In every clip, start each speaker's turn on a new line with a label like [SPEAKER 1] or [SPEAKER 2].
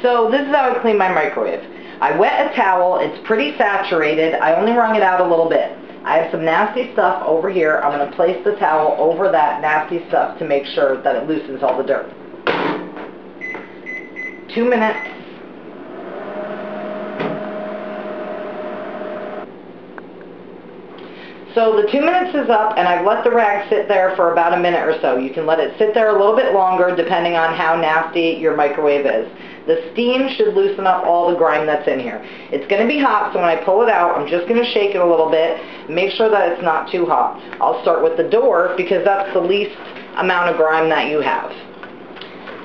[SPEAKER 1] So this is how I clean my microwave. I wet a towel, it's pretty saturated, I only wrung it out a little bit. I have some nasty stuff over here. I'm going to place the towel over that nasty stuff to make sure that it loosens all the dirt. 2 minutes. So the 2 minutes is up, and I've let the rag sit there for about a minute or so. You can let it sit there a little bit longer depending on how nasty your microwave is. The steam should loosen up all the grime that's in here. It's going to be hot, so when I pull it out, I'm just going to shake it a little bit, make sure that it's not too hot. I'll start with the door because that's the least amount of grime that you have.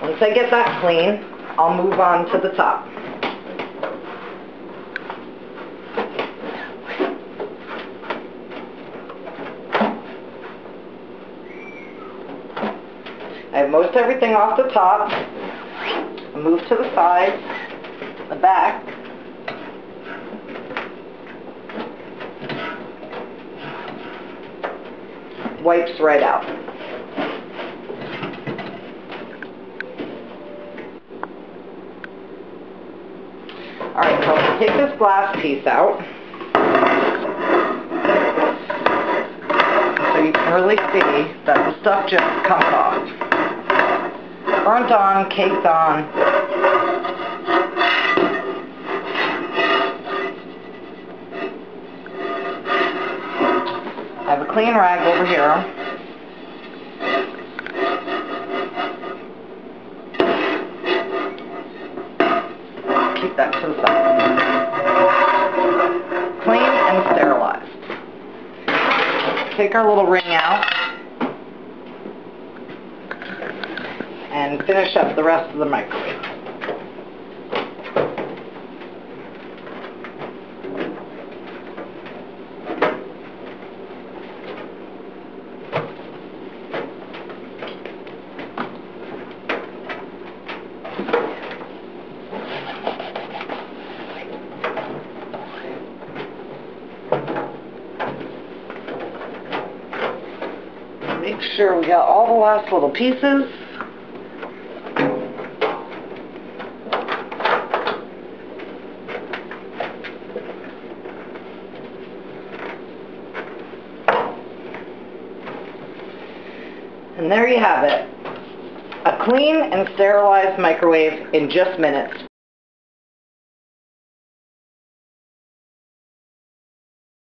[SPEAKER 1] Once I get that clean, I'll move on to the top. I have most everything off the top. I move to the sides, the back. Wipes right out. Alright, so I'll take this glass piece out so you can really see that the stuff just comes off. Burnt on, caked on. I have a clean rag over here. Keep that to the side. Clean and sterilized. Take our little ring out and finish up the rest of the microwave. Make sure we got all the last little pieces. And there you have it. A clean and sterilized microwave in just minutes.